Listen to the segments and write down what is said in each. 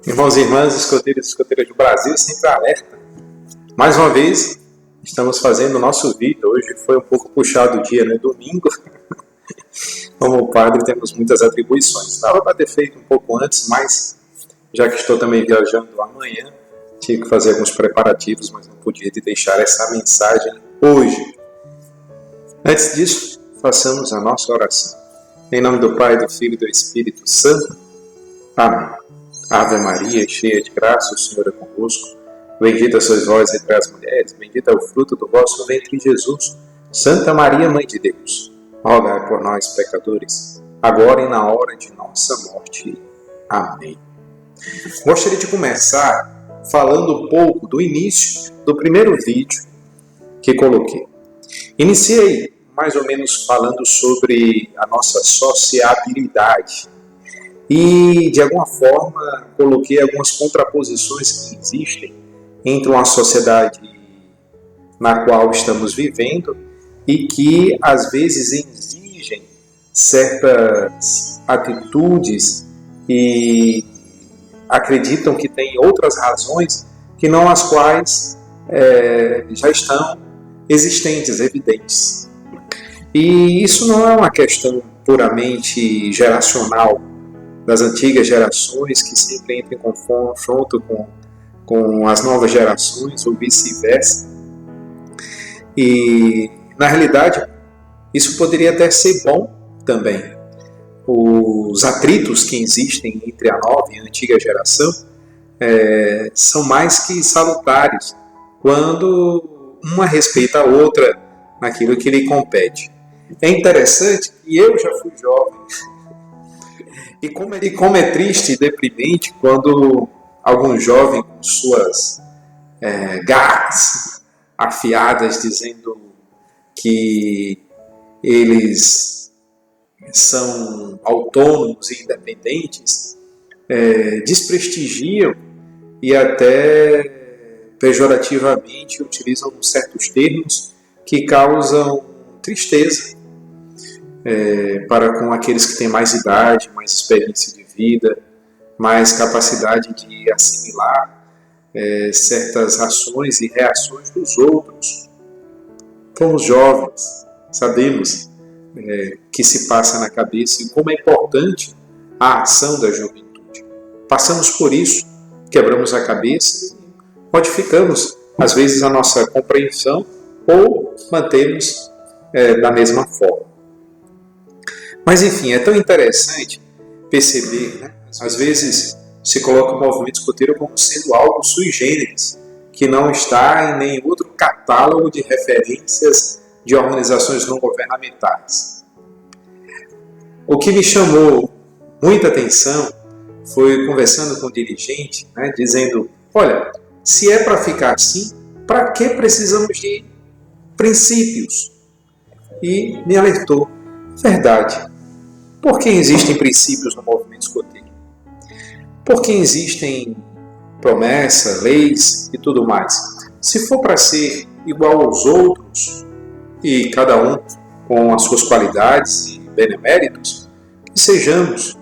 Irmãos e irmãs, escoteiros e escoteiras do Brasil, sempre alerta. Mais uma vez, estamos fazendo o nosso vídeo. Hoje foi um pouco puxado o dia, né? Domingo. Como padre, temos muitas atribuições. Dava para ter feito um pouco antes, mas já que estou também viajando amanhã, tive que fazer alguns preparativos, mas não podia te deixar essa mensagem hoje. Antes disso, façamos a nossa oração. Em nome do Pai, do Filho e do Espírito Santo. Amém. Ave Maria, cheia de graça, o Senhor é convosco. Bendita sois vós entre as mulheres, bendito é o fruto do vosso ventre, Jesus. Santa Maria, Mãe de Deus, rogai por nós, pecadores, agora e na hora de nossa morte. Amém. Gostaria de começar falando um pouco do início do primeiro vídeo que coloquei. Iniciei mais ou menos falando sobre a nossa sociabilidade. E, de alguma forma, coloquei algumas contraposições que existem entre uma sociedade na qual estamos vivendo e que, às vezes, exigem certas atitudes e acreditam que tem outras razões que não as quais já estão existentes, evidentes. E isso não é uma questão puramente geracional, das antigas gerações que sempre entram em confronto com as novas gerações ou vice-versa. E, na realidade, isso poderia até ser bom também. Os atritos que existem entre a nova e a antiga geração são mais que salutares quando uma respeita a outra naquilo que lhe compete. É interessante que eu já fui jovem. E como é triste e deprimente quando algum jovem com suas garras afiadas dizendo que eles são autônomos e independentes, desprestigiam e até pejorativamente utilizam certos termos que causam tristeza. Para com aqueles que têm mais idade, mais experiência de vida, mais capacidade de assimilar certas ações e reações dos outros. Fomos jovens, sabemos que se passa na cabeça e como é importante a ação da juventude. Passamos por isso, quebramos a cabeça e modificamos, às vezes, a nossa compreensão ou mantemos da mesma forma. Mas, enfim, é tão interessante perceber, né? Às vezes se coloca o movimento escoteiro como sendo algo sui generis, que não está em nenhum outro catálogo de referências de organizações não governamentais. O que me chamou muita atenção foi conversando com o dirigente, né, dizendo, olha, se é para ficar assim, para que precisamos de princípios? E me alertou, verdade. Por que existem princípios no movimento escoteiro? Por que existem promessas, leis e tudo mais? Se for para ser igual aos outros, e cada um com as suas qualidades e beneméritos, que sejamos.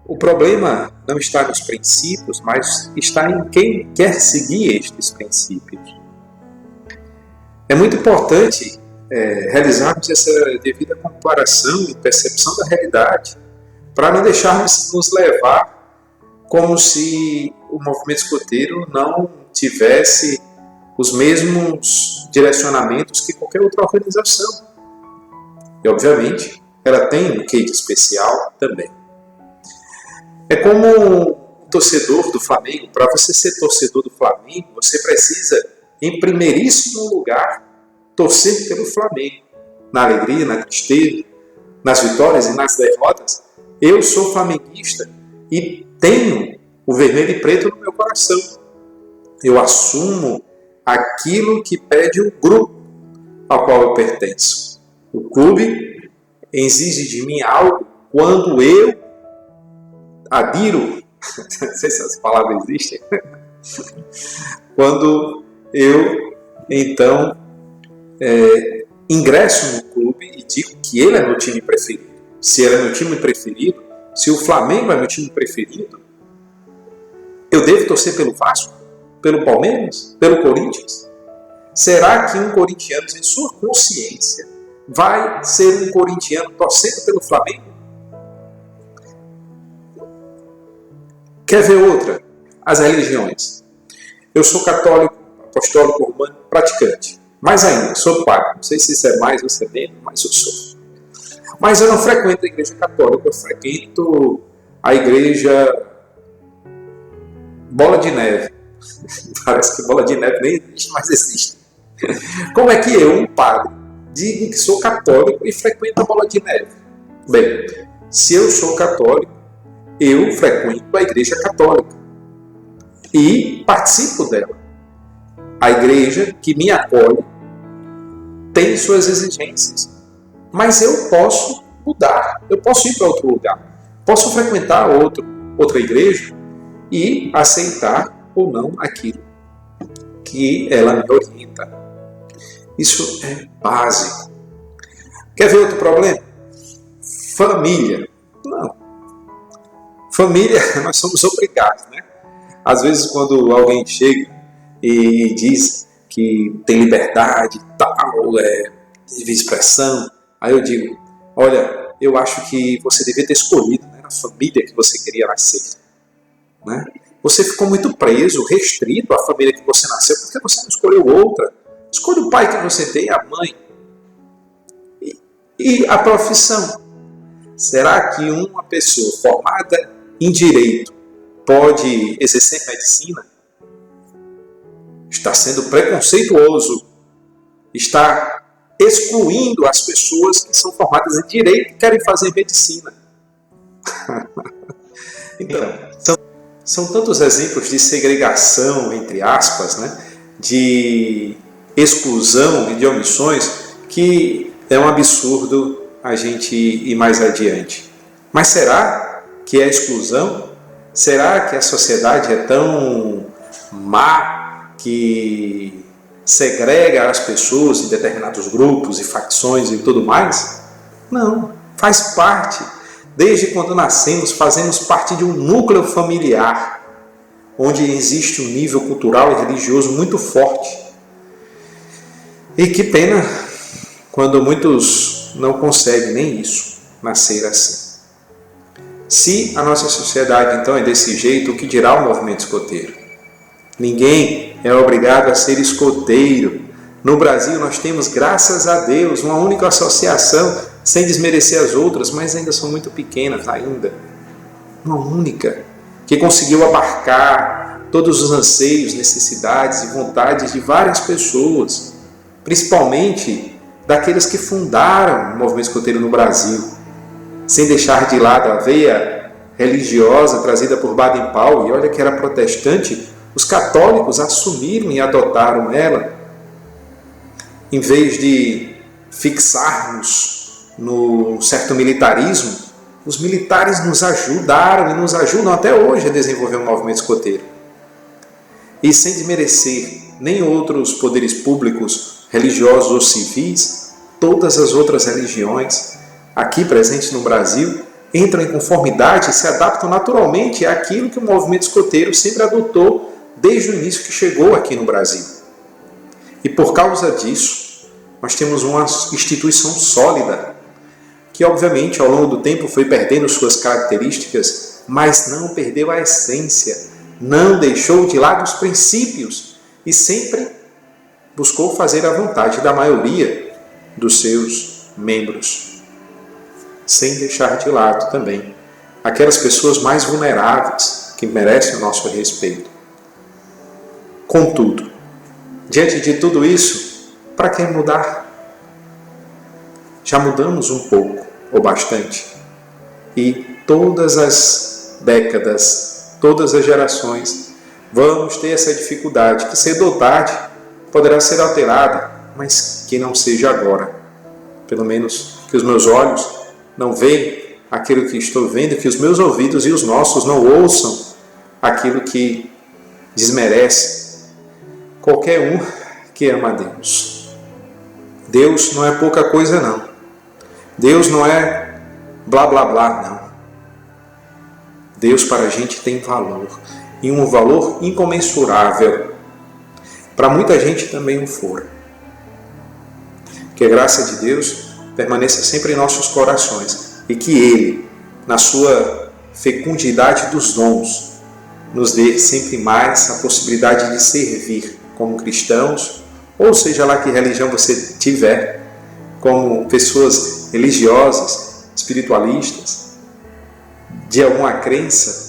O problema não está nos princípios, mas está em quem quer seguir estes princípios. É muito importante realizarmos essa devida comparação e percepção da realidade, para não deixarmos nos levar como se o movimento escoteiro não tivesse os mesmos direcionamentos que qualquer outra organização. E, obviamente, ela tem um quê de especial também. É como um torcedor do Flamengo. Para você ser torcedor do Flamengo, você precisa, em primeiríssimo lugar, torcer pelo Flamengo, na alegria, na tristeza, nas vitórias e nas derrotas. Eu sou flamenguista e tenho o vermelho e preto no meu coração. Eu assumo aquilo que pede o grupo ao qual eu pertenço. O clube exige de mim algo quando eu adiro, não sei se as palavras existem, quando eu, então, ingresso no clube e digo que ele é meu time preferido. Se ele é meu time preferido, se o Flamengo é meu time preferido, Eu devo torcer pelo Vasco? Pelo Palmeiras? Pelo Corinthians? Será que um corintiano, em sua consciência, vai ser um corintiano torcendo pelo Flamengo? Quer ver outra? As religiões. Eu sou católico, apostólico, romano, praticante. Mais ainda, sou padre. Não sei se isso é mais ou se é menos, mas eu sou. Mas eu não frequento a igreja católica, eu frequento a igreja Bola de Neve. Parece que Bola de Neve nem existe, mas existe. Como é que eu, um padre, digo que sou católico e frequento a Bola de Neve? Bem, se eu sou católico, eu frequento a igreja católica e participo dela. A igreja que me acolhe tem suas exigências, mas eu posso mudar, eu posso ir para outro lugar, posso frequentar outra igreja e aceitar ou não aquilo que ela me orienta. Isso é básico. Quer ver outro problema? Família. Não. Família, nós somos obrigados, né? Às vezes, quando alguém chega e diz que tem liberdade, tal, livre expressão, aí eu digo, olha, eu acho que você devia ter escolhido, né, a família que você queria nascer. Né? Você ficou muito preso, restrito à família que você nasceu, porque você não escolheu outra. Escolha o pai que você tem, a mãe. E a profissão. Será que uma pessoa formada em direito pode exercer medicina? Está sendo preconceituoso. Está excluindo as pessoas que são formadas em direito e querem fazer medicina. Então, são tantos exemplos de segregação, entre aspas, né? De exclusão e de omissões, que é um absurdo a gente ir mais adiante. Mas será que é exclusão? Será que a sociedade é tão má que segrega as pessoas em determinados grupos e facções e tudo mais? Não, faz parte. Desde quando nascemos, fazemos parte de um núcleo familiar, onde existe um nível cultural e religioso muito forte. E que pena quando muitos não conseguem nem isso, nascer assim. Se a nossa sociedade então é desse jeito, o que dirá o movimento escoteiro? Ninguém é obrigado a ser escoteiro. No Brasil nós temos, graças a Deus, uma única associação, sem desmerecer as outras, mas ainda são muito pequenas ainda. Uma única, que conseguiu abarcar todos os anseios, necessidades e vontades de várias pessoas, principalmente daqueles que fundaram o movimento escoteiro no Brasil, sem deixar de lado a veia religiosa trazida por Baden-Powell, e olha que era protestante, os católicos assumiram e adotaram ela, em vez de fixarmos no certo militarismo. Os militares nos ajudaram e nos ajudam até hoje a desenvolver o movimento escoteiro. E sem desmerecer nem outros poderes públicos, religiosos ou civis, todas as outras religiões aqui presentes no Brasil entram em conformidade e se adaptam naturalmente àquilo que o movimento escoteiro sempre adotou desde o início que chegou aqui no Brasil. E por causa disso, nós temos uma instituição sólida, que obviamente ao longo do tempo foi perdendo suas características, mas não perdeu a essência, não deixou de lado os princípios e sempre buscou fazer a vontade da maioria dos seus membros, sem deixar de lado também aquelas pessoas mais vulneráveis que merecem o nosso respeito. Contudo, diante de tudo isso, para que mudar? Já mudamos um pouco, ou bastante, e todas as décadas, todas as gerações, vamos ter essa dificuldade, que cedo ou tarde poderá ser alterada, mas que não seja agora. Pelo menos que os meus olhos não vejam aquilo que estou vendo, que os meus ouvidos e os nossos não ouçam aquilo que desmerece qualquer um que ama a Deus. Deus não é pouca coisa, não. Deus não é blá blá blá, não. Deus para a gente tem valor. e um valor incomensurável. Para muita gente também o for. Que a graça de Deus permaneça sempre em nossos corações e que Ele, na sua fecundidade dos dons, nos dê sempre mais a possibilidade de servir como cristãos, ou seja lá que religião você tiver, como pessoas religiosas, espiritualistas, de alguma crença,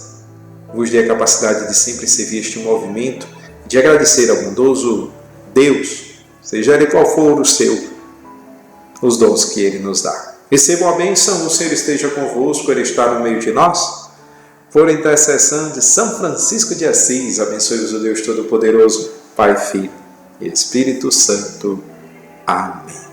vos dê a capacidade de sempre servir este movimento, de agradecer ao bondoso Deus, seja Ele qual for os dons que Ele nos dá. Recebam a bênção, o Senhor esteja convosco, Ele está no meio de nós. Por intercessão de São Francisco de Assis, abençoe-vos o Deus Todo-Poderoso, Pai, Filho e Espírito Santo. Amém.